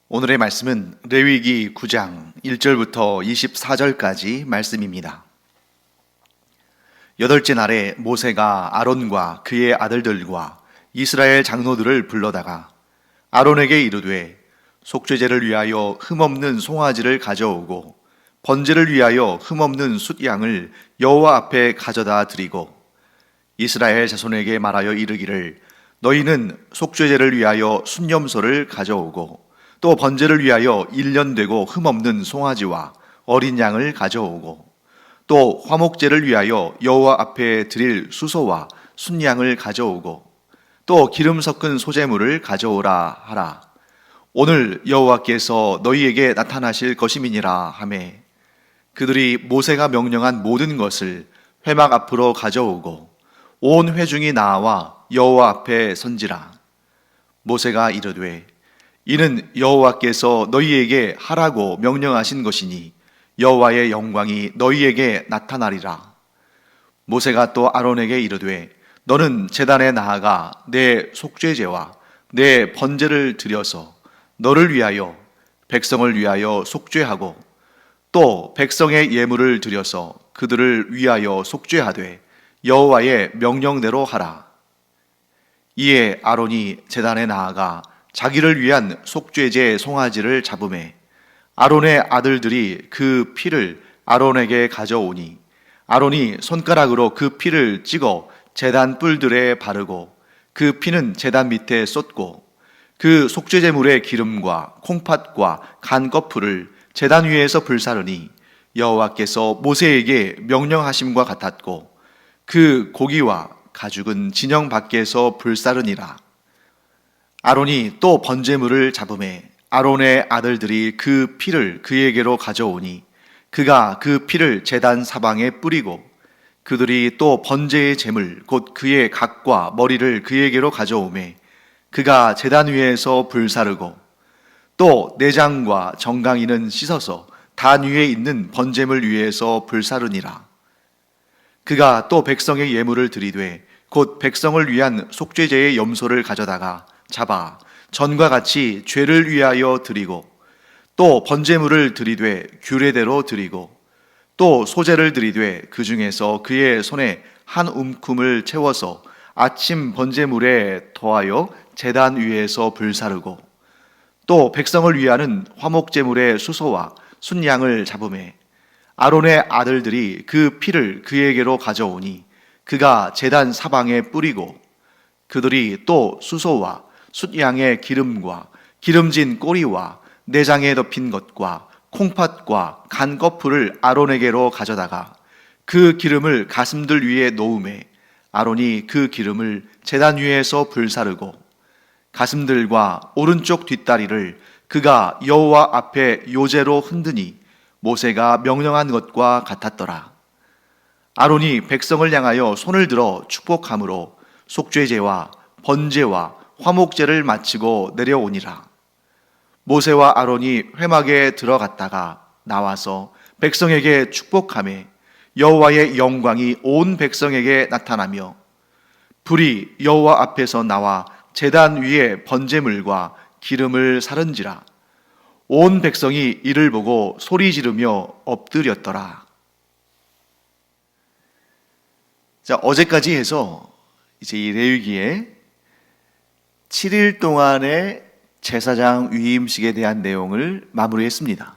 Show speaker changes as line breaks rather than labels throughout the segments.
오늘의 말씀은 레위기 9장 1절부터 24절까지 말씀입니다. 여덟째 날에 모세가 아론과 그의 아들들과 이스라엘 장로들을 불러다가 아론에게 이르되 속죄제를 위하여 흠없는 송아지를 가져오고 번제를 위하여 흠없는 숫양을 여호와 앞에 가져다 드리고 이스라엘 자손에게 말하여 이르기를 너희는 속죄제를 위하여 순염소를 가져오고 또 번제를 위하여 1년 되고 흠없는 송아지와 어린 양을 가져오고 또 화목제를 위하여 여호와 앞에 드릴 수소와 순양을 가져오고 또 기름 섞은 소제물을 가져오라 하라. 오늘 여호와께서 너희에게 나타나실 것임이니라 하매 그들이 모세가 명령한 모든 것을 회막 앞으로 가져오고 온 회중이 나와 여호와 앞에 선지라. 모세가 이르되 이는 여호와께서 너희에게 하라고 명령하신 것이니 여호와의 영광이 너희에게 나타나리라. 모세가 또 아론에게 이르되 너는 제단에 나아가 내 속죄제와 내 번제를 드려서 너를 위하여 백성을 위하여 속죄하고 또 백성의 예물을 드려서 그들을 위하여 속죄하되 여호와의 명령대로 하라. 이에 아론이 제단에 나아가 자기를 위한 속죄제 송아지를 잡음에 아론의 아들들이 그 피를 아론에게 가져오니 아론이 손가락으로 그 피를 찍어 제단 뿔들에 바르고 그 피는 제단 밑에 쏟고 그 속죄제물의 기름과 콩팥과 간 거풀을 제단 위에서 불사르니 여호와께서 모세에게 명령하심과 같았고 그 고기와 가죽은 진영 밖에서 불사르니라. 아론이 또 번제물을 잡음에 아론의 아들들이 그 피를 그에게로 가져오니 그가 그 피를 제단 사방에 뿌리고 그들이 또 번제의 제물 곧 그의 각과 머리를 그에게로 가져오매 그가 제단 위에서 불사르고 또 내장과 정강이는 씻어서 단 위에 있는 번제물 위에서 불사르니라. 그가 또 백성의 예물을 드리되 곧 백성을 위한 속죄제의 염소를 가져다가 잡아 전과 같이 죄를 위하여 드리고 또 번제물을 드리되 규례대로 드리고 또 소제를 드리되 그 중에서 그의 손에 한 움큼을 채워서 아침 번제물에 더하여 제단 위에서 불사르고 또 백성을 위하는 화목제물의 수소와 순양을 잡음에 아론의 아들들이 그 피를 그에게로 가져오니 그가 제단 사방에 뿌리고 그들이 또 수소와 숫양의 기름과 기름진 꼬리와 내장에 덮인 것과 콩팥과 간 거풀을 아론에게로 가져다가 그 기름을 가슴들 위에 놓음에 아론이 그 기름을 제단 위에서 불사르고 가슴들과 오른쪽 뒷다리를 그가 여호와 앞에 요제로 흔드니 모세가 명령한 것과 같았더라. 아론이 백성을 향하여 손을 들어 축복함으로 속죄제와 번제와 화목제를 마치고 내려오니라. 모세와 아론이 회막에 들어갔다가 나와서 백성에게 축복하매 여호와의 영광이 온 백성에게 나타나며 불이 여호와 앞에서 나와 제단 위에 번제물과 기름을 사른지라. 온 백성이 이를 보고 소리 지르며 엎드렸더라. 자, 어제까지 해서 이제 이 레위기에 7일 동안의 제사장 위임식에 대한 내용을 마무리했습니다.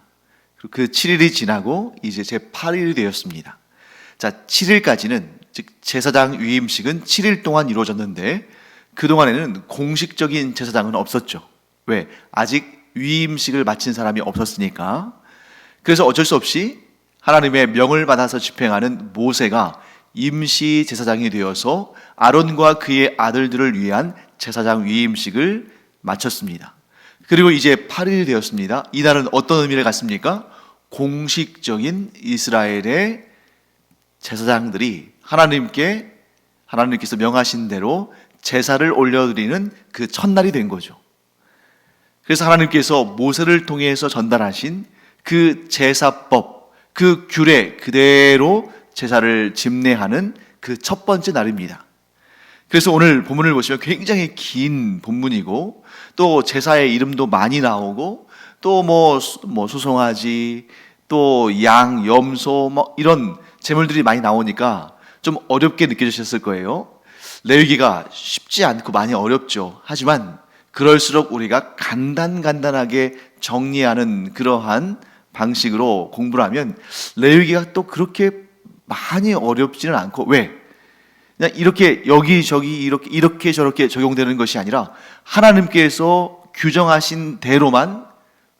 그리고 그 7일이 지나고 이제 제 8일이 되었습니다. 자, 7일까지는 즉 제사장 위임식은 7일 동안 이루어졌는데 그동안에는 공식적인 제사장은 없었죠. 왜? 아직 위임식을 마친 사람이 없었으니까. 그래서 어쩔 수 없이 하나님의 명을 받아서 집행하는 모세가 임시 제사장이 되어서 아론과 그의 아들들을 위한 제사장 위임식을 마쳤습니다. 그리고 이제 8일이 되었습니다. 이날은 어떤 의미를 갖습니까? 공식적인 이스라엘의 제사장들이 하나님께서 명하신 대로 제사를 올려드리는 그 첫날이 된 거죠. 그래서 하나님께서 모세를 통해서 전달하신 그 제사법, 그 규례 그대로 제사를 집례하는 그 첫 번째 날입니다. 그래서 오늘 본문을 보시면 굉장히 긴 본문이고 또 제사의 이름도 많이 나오고 또 수송아지, 또 양, 염소 이런 제물들이 많이 나오니까 좀 어렵게 느껴지셨을 거예요. 레위기가 쉽지 않고 많이 어렵죠. 하지만 그럴수록 우리가 간단하게 정리하는 그러한 방식으로 공부를 하면 레위기가 또 그렇게 많이 어렵지는 않고, 왜? 그냥 이렇게 여기저기 이렇게 저렇게 적용되는 것이 아니라 하나님께서 규정하신 대로만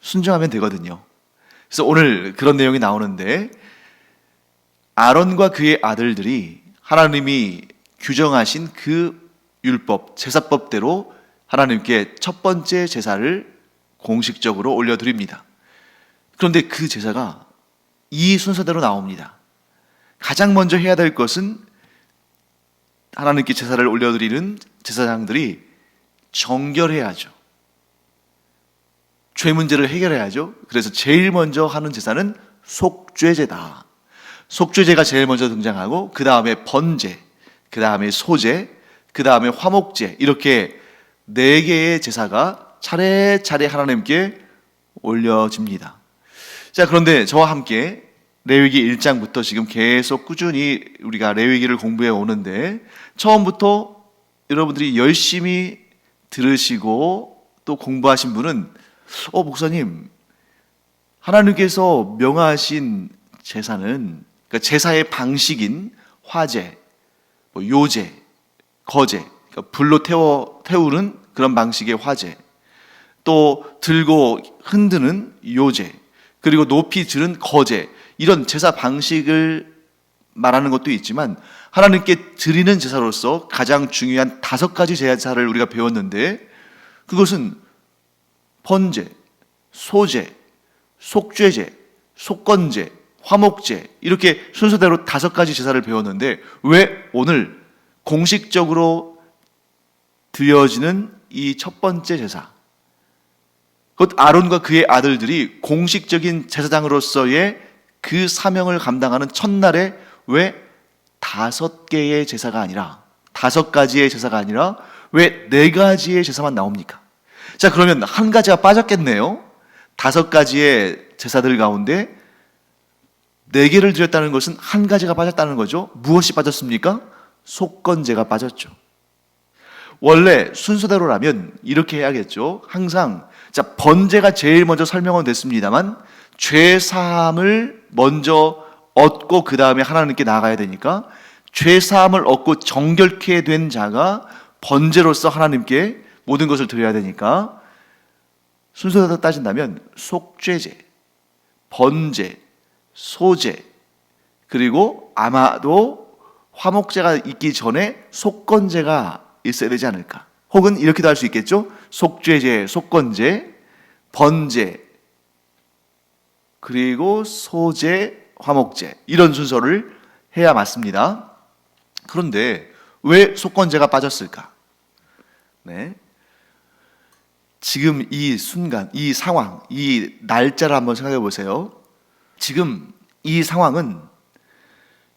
순종하면 되거든요. 그래서 오늘 그런 내용이 나오는데, 아론과 그의 아들들이 하나님이 규정하신 그 율법, 제사법대로 하나님께 첫 번째 제사를 공식적으로 올려드립니다. 그런데 그 제사가 이 순서대로 나옵니다. 가장 먼저 해야 될 것은 하나님께 제사를 올려드리는 제사장들이 정결해야죠. 죄 문제를 해결해야죠. 그래서 제일 먼저 하는 제사는 속죄제다. 속죄제가 제일 먼저 등장하고, 그 다음에 번제, 그 다음에 소제, 그 다음에 화목제, 이렇게 4개의 제사가 차례차례 하나님께 올려집니다. 자, 그런데 저와 함께 레위기 1장부터 지금 계속 꾸준히 우리가 레위기를 공부해 오는데, 처음부터 여러분들이 열심히 들으시고 또 공부하신 분은 목사님, 하나님께서 명하신 제사는, 그러니까 제사의 방식인 화제, 요제, 거제, 그러니까 불로 태우는 그런 방식의 화제, 또 들고 흔드는 요제, 그리고 높이 들은 거제, 이런 제사 방식을 말하는 것도 있지만, 하나님께 드리는 제사로서 가장 중요한 5가지 제사를 우리가 배웠는데, 그것은 번제, 소제, 속죄제, 속건제, 화목제, 이렇게 순서대로 5가지 제사를 배웠는데, 왜 오늘 공식적으로 드려지는 이 첫 번째 제사, 곧 아론과 그의 아들들이 공식적인 제사장으로서의 그 사명을 감당하는 첫날에 왜 5개의 제사가 아니라, 5가지의 제사가 아니라 왜 4가지의 제사만 나옵니까? 자, 그러면 한 가지가 빠졌겠네요. 5가지의 제사들 가운데 4개를 드렸다는 것은 한 가지가 빠졌다는 거죠. 무엇이 빠졌습니까? 속건제가 빠졌죠. 원래 순서대로라면 이렇게 해야겠죠. 항상, 자, 번제가 제일 먼저 설명은 됐습니다만, 죄 사함을 먼저 얻고 그 다음에 하나님께 나아가야 되니까, 죄 사함을 얻고 정결케 된 자가 번제로서 하나님께 모든 것을 드려야 되니까, 순서대로 따진다면 속죄제, 번제, 소제, 그리고 아마도 화목제가 있기 전에 속건제가 있어야 되지 않을까. 혹은 이렇게도 할 수 있겠죠. 속죄제, 속건제, 번제, 그리고 소제, 화목제, 이런 순서를 해야 맞습니다. 그런데 왜 속건제가 빠졌을까? 네. 지금 이 순간, 이 상황, 이 날짜를 한번 생각해 보세요. 지금 이 상황은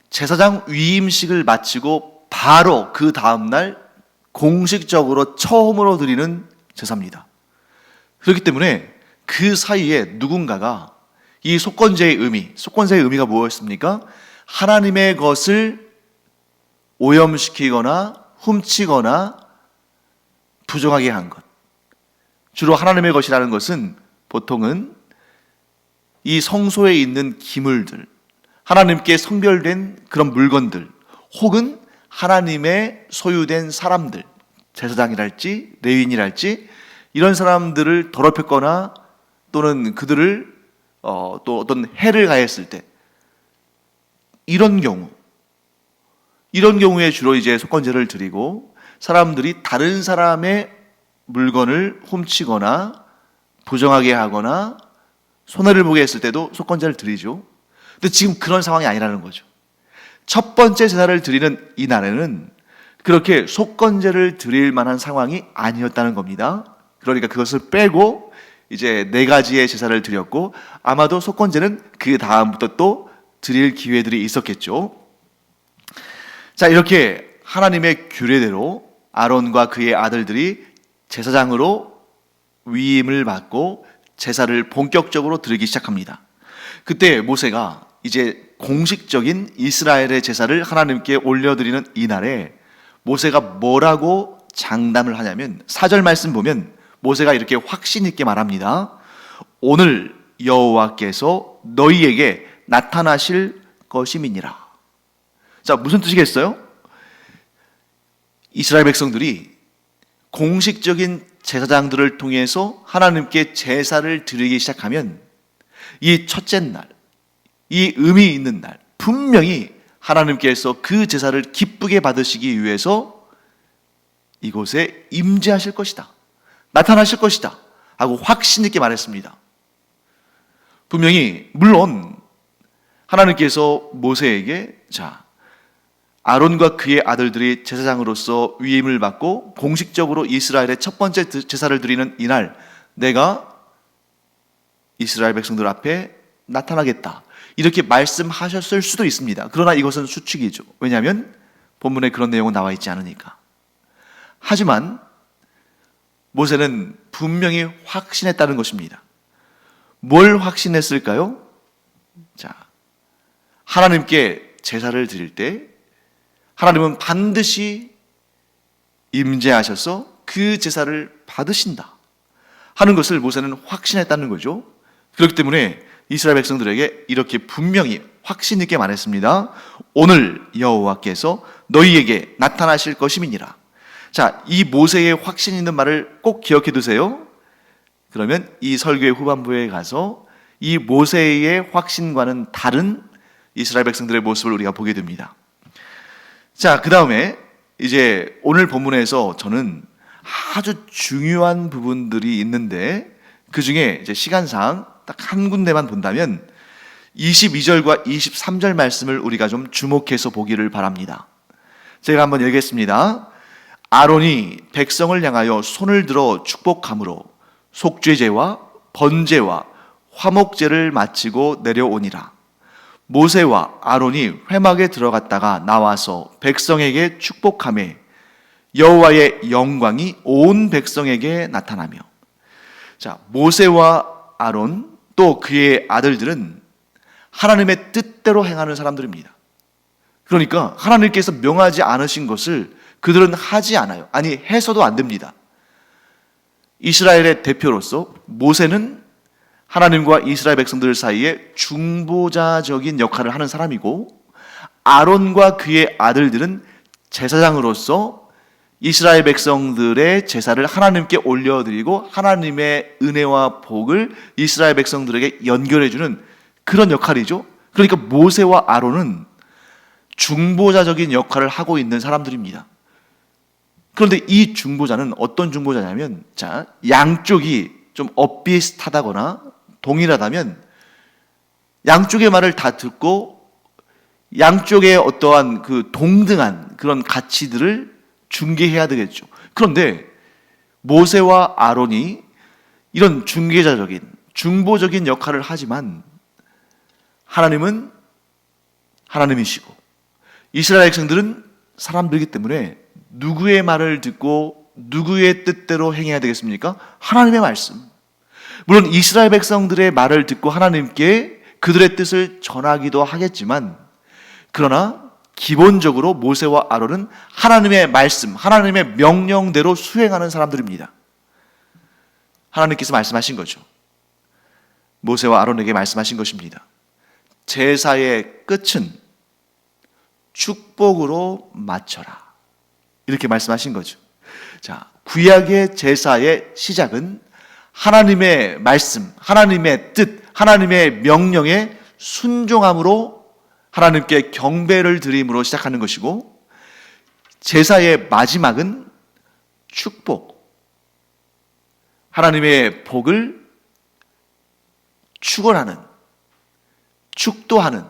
제사장 위임식을 마치고 바로 그 다음날 공식적으로 처음으로 드리는 제사입니다. 그렇기 때문에 그 사이에 누군가가 이 속건제의 의미가 무엇입니까? 하나님의 것을 오염시키거나 훔치거나 부정하게 한 것. 주로 하나님의 것이라는 것은 보통은 이 성소에 있는 기물들, 하나님께 성별된 그런 물건들, 혹은 하나님의 소유된 사람들, 제사장이랄지 레위인이랄지 이런 사람들을 더럽혔거나 또는 그들을 또 어떤 해를 가했을 때, 이런 경우에 주로 이제 속건제를 드리고, 사람들이 다른 사람의 물건을 훔치거나 부정하게 하거나 손해를 보게 했을 때도 속건제를 드리죠. 근데 지금 그런 상황이 아니라는 거죠. 첫 번째 제사를 드리는 이 날에는 그렇게 속건제를 드릴 만한 상황이 아니었다는 겁니다. 그러니까 그것을 빼고 이제 4가지의 제사를 드렸고, 아마도 속건제는 그 다음부터 또 드릴 기회들이 있었겠죠. 자, 이렇게 하나님의 규례대로 아론과 그의 아들들이 제사장으로 위임을 받고 제사를 본격적으로 드리기 시작합니다. 그때 모세가 이제 공식적인 이스라엘의 제사를 하나님께 올려드리는 이날에 모세가 뭐라고 장담을 하냐면 4절 말씀 보면 모세가 이렇게 확신 있게 말합니다. 오늘 여호와께서 너희에게 나타나실 것임이니라. 자, 무슨 뜻이겠어요? 이스라엘 백성들이 공식적인 제사장들을 통해서 하나님께 제사를 드리기 시작하면 이 첫째 날, 이 의미 있는 날, 분명히 하나님께서 그 제사를 기쁘게 받으시기 위해서 이곳에 임재하실 것이다, 나타나실 것이다 하고 확신 있게 말했습니다. 분명히 물론 하나님께서 모세에게 아론과 그의 아들들이 제사장으로서 위임을 받고 공식적으로 이스라엘의 첫 번째 제사를 드리는 이날 내가 이스라엘 백성들 앞에 나타나겠다 이렇게 말씀하셨을 수도 있습니다. 그러나 이것은 수축이죠. 왜냐하면 본문에 그런 내용은 나와 있지 않으니까. 하지만 모세는 분명히 확신했다는 것입니다. 뭘 확신했을까요? 하나님께 제사를 드릴 때 하나님은 반드시 임재하셔서 그 제사를 받으신다 하는 것을 모세는 확신했다는 거죠. 그렇기 때문에 이스라엘 백성들에게 이렇게 분명히 확신 있게 말했습니다. 오늘 여호와께서 너희에게 나타나실 것임이니라. 자, 이 모세의 확신 있는 말을 꼭 기억해 두세요. 그러면 이 설교의 후반부에 가서 이 모세의 확신과는 다른 이스라엘 백성들의 모습을 우리가 보게 됩니다. 자, 그 다음에 이제 오늘 본문에서 저는 아주 중요한 부분들이 있는데 그 중에 이제 시간상 딱 한 군데만 본다면 22절과 23절 말씀을 우리가 좀 주목해서 보기를 바랍니다. 제가 한번 읽겠습니다. 아론이 백성을 향하여 손을 들어 축복함으로 속죄제와 번제와 화목제를 마치고 내려오니라. 모세와 아론이 회막에 들어갔다가 나와서 백성에게 축복하매 여호와의 영광이 온 백성에게 나타나며. 자, 모세와 아론 또 그의 아들들은 하나님의 뜻대로 행하는 사람들입니다. 그러니까 하나님께서 명하지 않으신 것을 그들은 하지 않아요. 아니, 해서도 안 됩니다. 이스라엘의 대표로서 모세는 하나님과 이스라엘 백성들 사이에 중보자적인 역할을 하는 사람이고, 아론과 그의 아들들은 제사장으로서 이스라엘 백성들의 제사를 하나님께 올려드리고 하나님의 은혜와 복을 이스라엘 백성들에게 연결해주는 그런 역할이죠. 그러니까 모세와 아론은 중보자적인 역할을 하고 있는 사람들입니다. 그런데 이 중보자는 어떤 중보자냐면, 양쪽이 좀 엇비슷하다거나 동일하다면 양쪽의 말을 다 듣고 양쪽의 어떠한 그 동등한 그런 가치들을 중개해야 되겠죠. 그런데 모세와 아론이 이런 중개자적인, 중보적인 역할을 하지만 하나님은 하나님이시고 이스라엘 백성들은 사람들이기 때문에 누구의 말을 듣고 누구의 뜻대로 행해야 되겠습니까? 하나님의 말씀. 물론 이스라엘 백성들의 말을 듣고 하나님께 그들의 뜻을 전하기도 하겠지만, 그러나 기본적으로 모세와 아론은 하나님의 말씀, 하나님의 명령대로 수행하는 사람들입니다. 하나님께서 말씀하신 거죠. 모세와 아론에게 말씀하신 것입니다. 제사의 끝은 축복으로 마쳐라. 이렇게 말씀하신 거죠. 자, 구약의 제사의 시작은 하나님의 말씀, 하나님의 뜻, 하나님의 명령에 순종함으로 하나님께 경배를 드림으로 시작하는 것이고, 제사의 마지막은 축복, 하나님의 복을 축원하는, 축도하는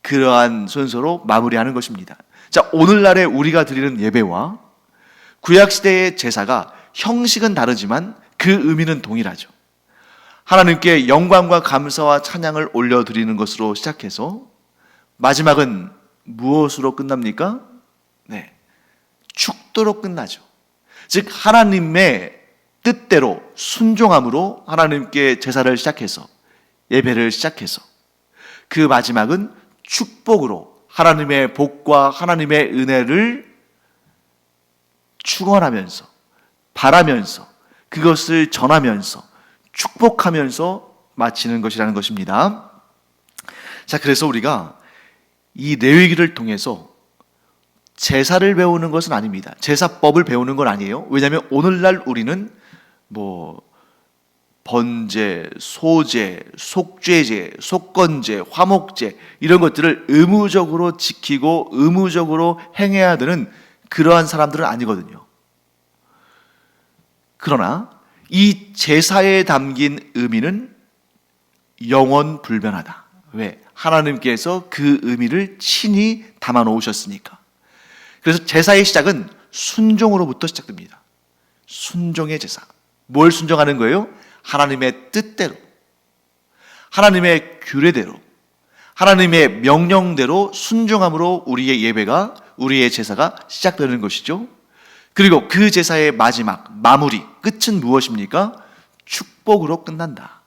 그러한 순서로 마무리하는 것입니다. 자, 오늘날에 우리가 드리는 예배와 구약시대의 제사가 형식은 다르지만 그 의미는 동일하죠. 하나님께 영광과 감사와 찬양을 올려드리는 것으로 시작해서 마지막은 무엇으로 끝납니까? 네, 축도로 끝나죠. 즉 하나님의 뜻대로 순종함으로 하나님께 제사를 시작해서 예배를 시작해서 그 마지막은 축복으로 하나님의 복과 하나님의 은혜를 축원하면서 바라면서 그것을 전하면서 축복하면서 마치는 것이라는 것입니다. 자, 그래서 우리가 이 레위기를 통해서 제사를 배우는 것은 아닙니다. 제사법을 배우는 건 아니에요. 왜냐하면 오늘날 우리는 번제, 소제, 속죄제, 속건제, 화목제 이런 것들을 의무적으로 지키고 의무적으로 행해야 되는 그러한 사람들은 아니거든요. 그러나 이 제사에 담긴 의미는 영원 불변하다. 왜? 하나님께서 그 의미를 친히 담아 놓으셨으니까. 그래서 제사의 시작은 순종으로부터 시작됩니다. 순종의 제사. 뭘 순종하는 거예요? 하나님의 뜻대로, 하나님의 규례대로, 하나님의 명령대로 순종함으로 우리의 예배가, 우리의 제사가 시작되는 것이죠. 그리고 그 제사의 마지막, 마무리, 끝은 무엇입니까? 축복으로 끝난다.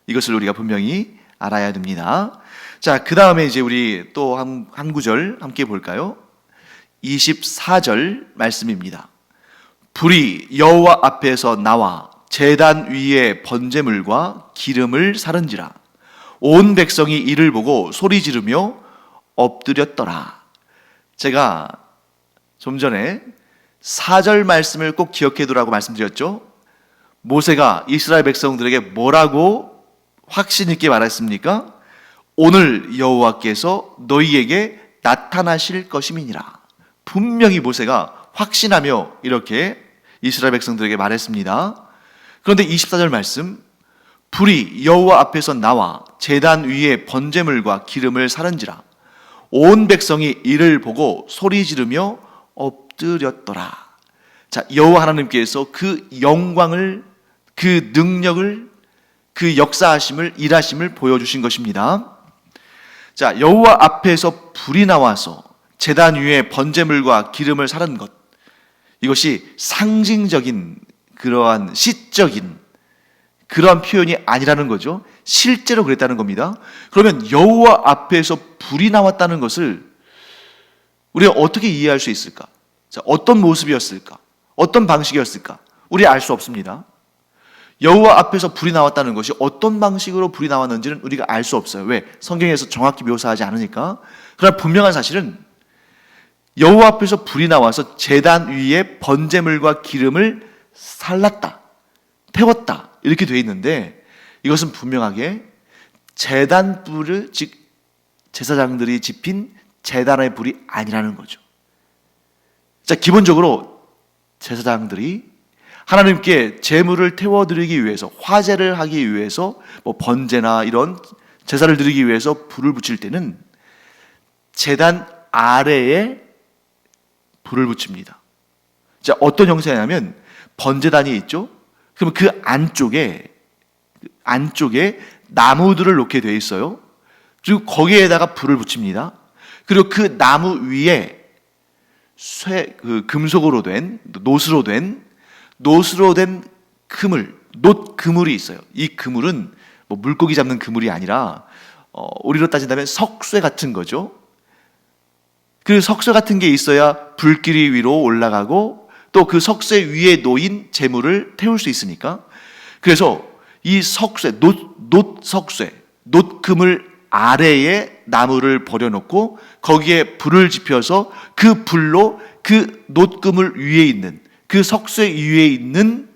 이것을 우리가 분명히 알아야 됩니다. 자, 그 다음에 이제 우리 또 한 구절 함께 볼까요? 24절 말씀입니다. 불이 여호와 앞에서 나와 제단 위에 번제물과 기름을 사른지라 온 백성이 이를 보고 소리 지르며 엎드렸더라. 제가 좀 전에 4절 말씀을 꼭 기억해 두라고 말씀드렸죠. 모세가 이스라엘 백성들에게 뭐라고 확신 있게 말했습니까? 오늘 여호와께서 너희에게 나타나실 것임이니라. 분명히 모세가 확신하며 이렇게 이스라엘 백성들에게 말했습니다. 그런데 24절 말씀, 불이 여호와 앞에서 나와 제단 위에 번제물과 기름을 사른지라 온 백성이 이를 보고 소리 지르며 엎드렸더라. 자, 여호와 하나님께서 그 영광을, 그 능력을, 그 역사하심을, 일하심을 보여주신 것입니다. 자, 여호와 앞에서 불이 나와서 제단 위에 번제물과 기름을 사른 것, 이것이 상징적인 그러한 시적인 그러한 표현이 아니라는 거죠. 실제로 그랬다는 겁니다. 그러면 여호와 앞에서 불이 나왔다는 것을 우리가 어떻게 이해할 수 있을까? 자, 어떤 모습이었을까? 어떤 방식이었을까? 우리 알 수 없습니다. 여호와 앞에서 불이 나왔다는 것이 어떤 방식으로 불이 나왔는지는 우리가 알 수 없어요. 왜? 성경에서 정확히 묘사하지 않으니까. 그러나 분명한 사실은 여호와 앞에서 불이 나와서 제단 위에 번제물과 기름을 살랐다, 태웠다 이렇게 되어 있는데 이것은 분명하게 제단 불을, 즉 제사장들이 지핀 제단의 불이 아니라는 거죠. 자, 기본적으로 제사장들이 하나님께 제물을 태워드리기 위해서, 화제를 하기 위해서 번제나 이런 제사를 드리기 위해서 불을 붙일 때는 제단 아래에 불을 붙입니다. 자, 어떤 형태냐면 번제단이 있죠. 그러면 그 안쪽에 나무들을 놓게 되어 있어요. 그리고 거기에다가 불을 붙입니다. 그리고 그 나무 위에 금속으로 된, 노스로 된 그물이 있어요. 이 그물은 물고기 잡는 그물이 아니라 우리로 따진다면 석쇠 같은 거죠. 그 석쇠 같은 게 있어야 불길이 위로 올라가고 또 그 석쇠 위에 놓인 재물을 태울 수 있으니까. 그래서 이 석쇠, 놋그물 아래에 나무를 버려놓고 거기에 불을 지펴서 그 불로 그 놋그물 위에 있는, 그 석쇠 위에 있는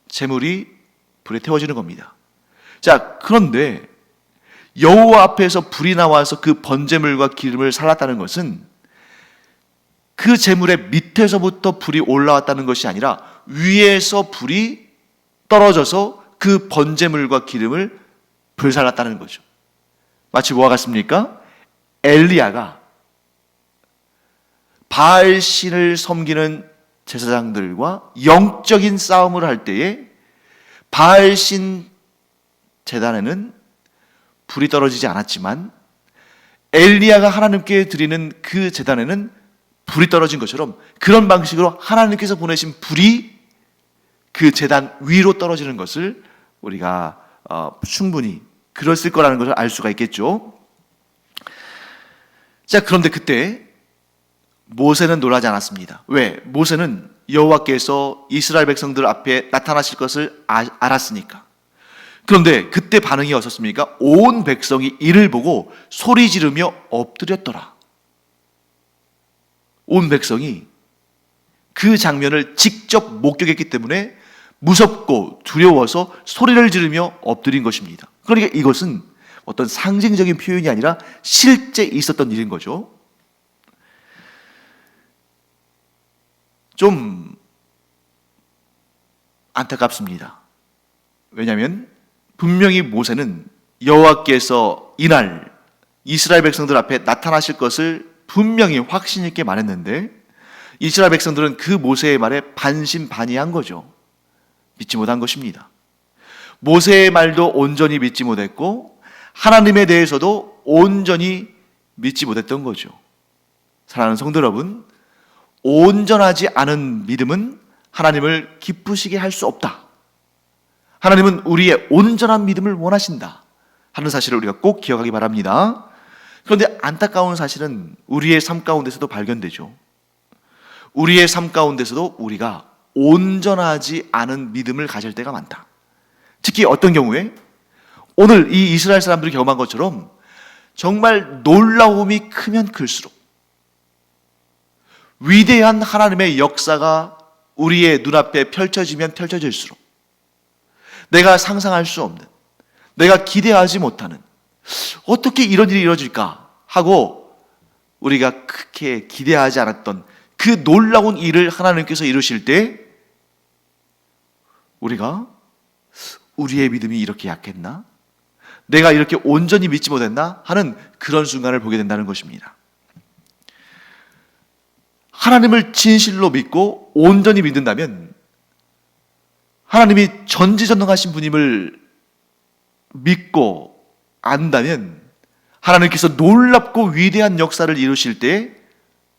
재물이 불에 태워지는 겁니다. 자, 그런데 여호와 앞에서 불이 나와서 그 번제물과 기름을 살랐다는 것은 그 제물의 밑에서부터 불이 올라왔다는 것이 아니라 위에서 불이 떨어져서 그 번제물과 기름을 불살랐다는 거죠. 마치 뭐와 같습니까? 엘리야가 바알신을 섬기는 제사장들과 영적인 싸움을 할 때에 바알신 제단에는 불이 떨어지지 않았지만 엘리야가 하나님께 드리는 그 제단에는 불이 떨어진 것처럼 그런 방식으로 하나님께서 보내신 불이 그 제단 위로 떨어지는 것을 우리가 충분히 그랬을 거라는 것을 알 수가 있겠죠. 자, 그런데 그때 모세는 놀라지 않았습니다. 왜? 모세는 여호와께서 이스라엘 백성들 앞에 나타나실 것을 알았으니까. 그런데 그때 반응이 어떻습니까? 온 백성이 이를 보고 소리 지르며 엎드렸더라. 온 백성이 그 장면을 직접 목격했기 때문에 무섭고 두려워서 소리를 지르며 엎드린 것입니다. 그러니까 이것은 어떤 상징적인 표현이 아니라 실제 있었던 일인 거죠. 좀 안타깝습니다. 왜냐하면 분명히 모세는 여호와께서 이날 이스라엘 백성들 앞에 나타나실 것을 분명히 확신 있게 말했는데 이스라엘 백성들은 그 모세의 말에 반신반의한 거죠. 믿지 못한 것입니다. 모세의 말도 온전히 믿지 못했고 하나님에 대해서도 온전히 믿지 못했던 거죠. 사랑하는 성도 여러분, 온전하지 않은 믿음은 하나님을 기쁘시게 할 수 없다. 하나님은 우리의 온전한 믿음을 원하신다 하는 사실을 우리가 꼭 기억하기 바랍니다. 그런데 안타까운 사실은 우리의 삶 가운데서도 발견되죠. 우리의 삶 가운데서도 우리가 온전하지 않은 믿음을 가질 때가 많다. 특히 어떤 경우에 오늘 이 이스라엘 사람들이 경험한 것처럼 정말 놀라움이 크면 클수록 위대한 하나님의 역사가 우리의 눈앞에 펼쳐지면 펼쳐질수록 내가 상상할 수 없는, 내가 기대하지 못하는, 어떻게 이런 일이 이루어질까 하고 우리가 그렇게 기대하지 않았던 그 놀라운 일을 하나님께서 이루실 때 우리가 우리의 믿음이 이렇게 약했나? 내가 이렇게 온전히 믿지 못했나? 하는 그런 순간을 보게 된다는 것입니다. 하나님을 진실로 믿고 온전히 믿는다면 하나님이 전지전능하신 분임을 믿고 안다면 하나님께서 놀랍고 위대한 역사를 이루실 때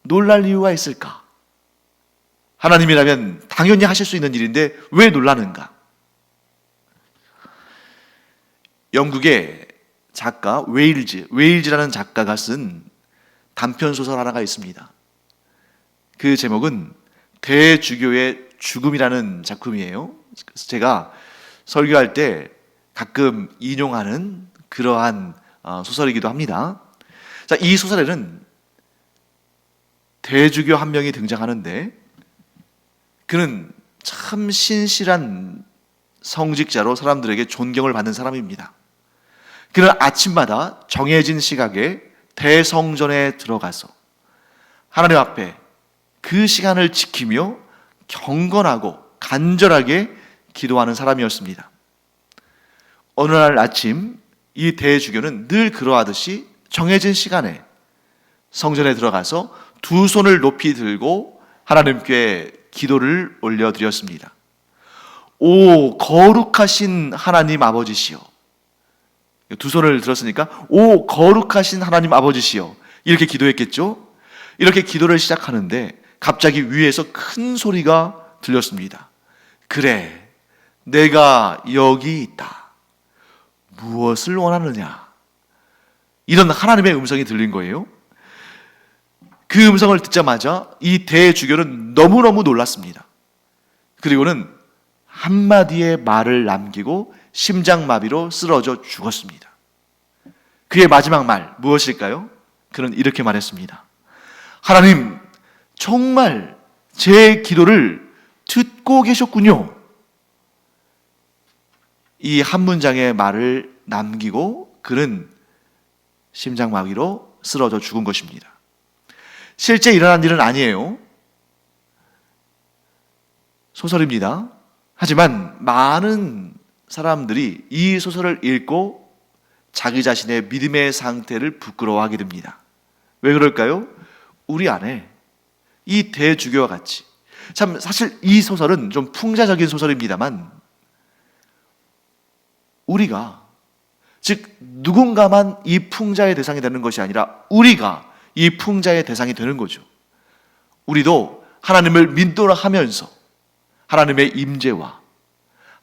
놀랄 이유가 있을까? 하나님이라면 당연히 하실 수 있는 일인데 왜 놀라는가? 영국의 작가 웨일즈라는 작가가 쓴 단편소설 하나가 있습니다. 그 제목은 대주교의 죽음이라는 작품이에요. 그래서 제가 설교할 때 가끔 인용하는 그러한 소설이기도 합니다. 자, 이 소설에는 대주교 한 명이 등장하는데 그는 참 신실한 성직자로 사람들에게 존경을 받는 사람입니다. 그는 아침마다 정해진 시각에 대성전에 들어가서 하나님 앞에 그 시간을 지키며 경건하고 간절하게 기도하는 사람이었습니다. 어느 날 아침 이 대주교는 늘 그러하듯이 정해진 시간에 성전에 들어가서 두 손을 높이 들고 하나님께 기도를 올려드렸습니다. 오 거룩하신 하나님 아버지시여, 두 손을 들었으니까 오 거룩하신 하나님 아버지시여 이렇게 기도했겠죠. 이렇게 기도를 시작하는데 갑자기 위에서 큰 소리가 들렸습니다. 그래, 내가 여기 있다. 무엇을 원하느냐? 이런 하나님의 음성이 들린 거예요. 그 음성을 듣자마자 이 대주교는 너무너무 놀랐습니다. 그리고는 한마디의 말을 남기고 심장마비로 쓰러져 죽었습니다. 그의 마지막 말 무엇일까요? 그는 이렇게 말했습니다. 하나님, 정말 제 기도를 듣고 계셨군요. 이 한 문장의 말을 남기고 그는 심장마비로 쓰러져 죽은 것입니다. 실제 일어난 일은 아니에요. 소설입니다. 하지만 많은 사람들이 이 소설을 읽고 자기 자신의 믿음의 상태를 부끄러워하게 됩니다. 왜 그럴까요? 우리 안에 이 대주교와 같이, 참 사실 이 소설은 좀 풍자적인 소설입니다만 우리가, 즉 누군가만 이 풍자의 대상이 되는 것이 아니라 우리가 이 풍자의 대상이 되는 거죠. 우리도 하나님을 믿도록 하면서 하나님의 임재와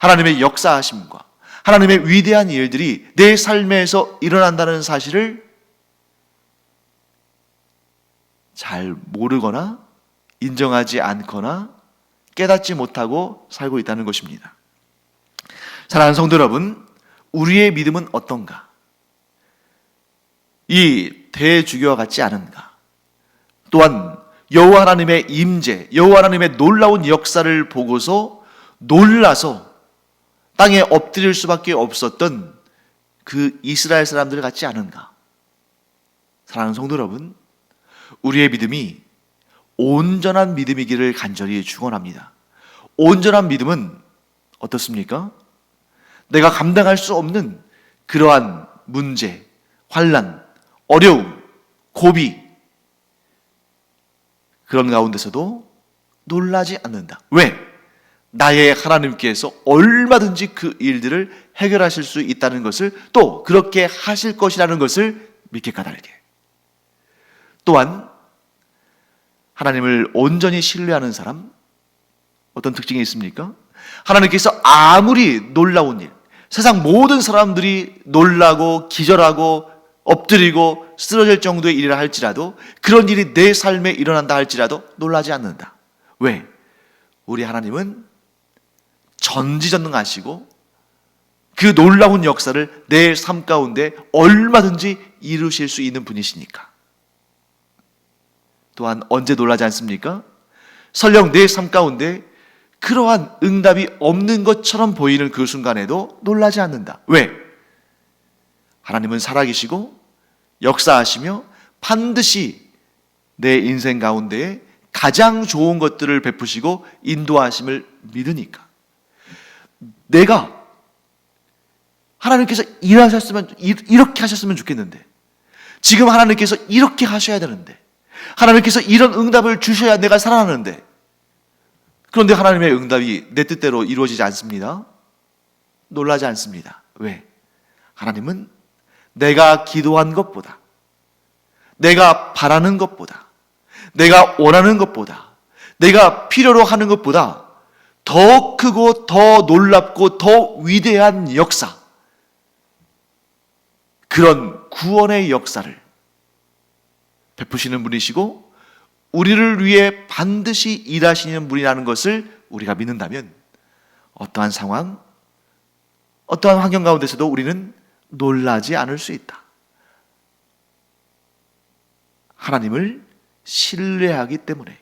하나님의 역사하심과 하나님의 위대한 일들이 내 삶에서 일어난다는 사실을 잘 모르거나 인정하지 않거나 깨닫지 못하고 살고 있다는 것입니다. 사랑하는 성도 여러분, 우리의 믿음은 어떤가? 이 대주교와 같지 않은가? 또한 여호와 하나님의 임재, 여호와 하나님의 놀라운 역사를 보고서 놀라서 땅에 엎드릴 수밖에 없었던 그 이스라엘 사람들 같지 않은가? 사랑하는 성도 여러분, 우리의 믿음이 온전한 믿음이기를 간절히 축원합니다. 온전한 믿음은 어떻습니까? 내가 감당할 수 없는 그러한 문제, 환난, 어려움, 고비, 그런 가운데서도 놀라지 않는다. 왜? 나의 하나님께서 얼마든지 그 일들을 해결하실 수 있다는 것을, 또 그렇게 하실 것이라는 것을 믿게 까닭에. 또한 하나님을 온전히 신뢰하는 사람, 어떤 특징이 있습니까? 하나님께서 아무리 놀라운 일, 세상 모든 사람들이 놀라고 기절하고 엎드리고 쓰러질 정도의 일이라 할지라도, 그런 일이 내 삶에 일어난다 할지라도 놀라지 않는다. 왜? 우리 하나님은 전지전능하시고 그 놀라운 역사를 내 삶 가운데 얼마든지 이루실 수 있는 분이시니까. 또한 언제 놀라지 않습니까? 설령 내 삶 가운데 그러한 응답이 없는 것처럼 보이는 그 순간에도 놀라지 않는다. 왜? 하나님은 살아계시고 역사하시며 반드시 내 인생 가운데 가장 좋은 것들을 베푸시고 인도하심을 믿으니까. 내가 하나님께서 이렇게 하셨으면 좋겠는데, 지금 하나님께서 이렇게 하셔야 되는데, 하나님께서 이런 응답을 주셔야 내가 살아나는데, 그런데 하나님의 응답이 내 뜻대로 이루어지지 않습니다. 놀라지 않습니다. 왜? 하나님은 내가 기도한 것보다, 내가 바라는 것보다, 내가 원하는 것보다, 내가 필요로 하는 것보다 더 크고 더 놀랍고 더 위대한 역사, 그런 구원의 역사를 베푸시는 분이시고 우리를 위해 반드시 일하시는 분이라는 것을 우리가 믿는다면, 어떠한 상황, 어떠한 환경 가운데서도 우리는 놀라지 않을 수 있다. 하나님을 신뢰하기 때문에,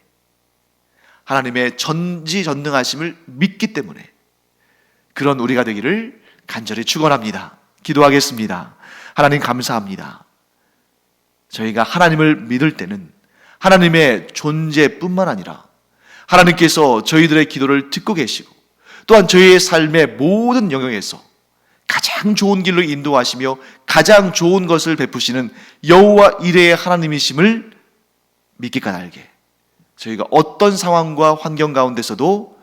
하나님의 전지전능하심을 믿기 때문에 그런 우리가 되기를 간절히 축원합니다. 기도하겠습니다. 하나님 감사합니다. 저희가 하나님을 믿을 때는 하나님의 존재뿐만 아니라 하나님께서 저희들의 기도를 듣고 계시고, 또한 저희의 삶의 모든 영역에서 가장 좋은 길로 인도하시며 가장 좋은 것을 베푸시는 여호와 이레의 하나님이심을 믿기 까닭에 저희가 어떤 상황과 환경 가운데서도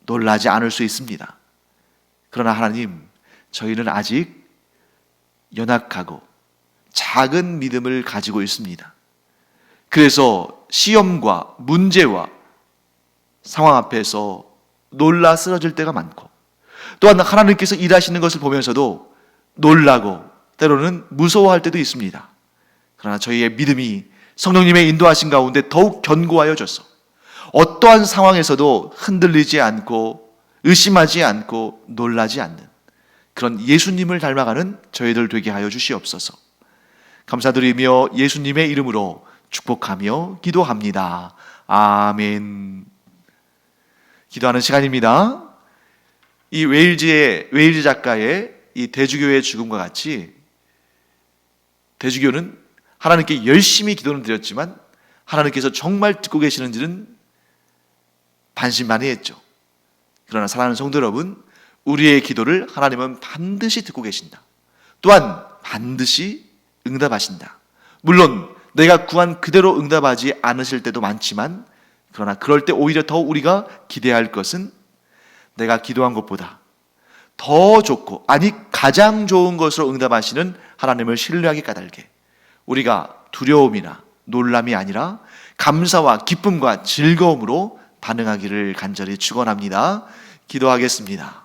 놀라지 않을 수 있습니다. 그러나 하나님, 저희는 아직 연약하고 작은 믿음을 가지고 있습니다. 그래서 시험과 문제와 상황 앞에서 놀라 쓰러질 때가 많고, 또한 하나님께서 일하시는 것을 보면서도 놀라고 때로는 무서워할 때도 있습니다. 그러나 저희의 믿음이 성령님의 인도하신 가운데 더욱 견고하여져서 어떠한 상황에서도 흔들리지 않고 의심하지 않고 놀라지 않는 그런 예수님을 닮아가는 저희들 되게 하여 주시옵소서. 감사드리며 예수님의 이름으로 축복하며 기도합니다. 아멘. 기도하는 시간입니다. 이 웨일즈 작가의 이 대주교의 죽음과 같이, 대주교는 하나님께 열심히 기도는 드렸지만 하나님께서 정말 듣고 계시는지는 반신반의했죠. 그러나 사랑하는 성도 여러분, 우리의 기도를 하나님은 반드시 듣고 계신다. 또한 반드시 응답하신다. 물론 내가 구한 그대로 응답하지 않으실 때도 많지만, 그러나 그럴 때 오히려 더 우리가 기대할 것은 내가 기도한 것보다 더 좋고, 아니 가장 좋은 것으로 응답하시는 하나님을 신뢰하기 까닭에 우리가 두려움이나 놀람이 아니라 감사와 기쁨과 즐거움으로 반응하기를 간절히 축원합니다. 기도하겠습니다.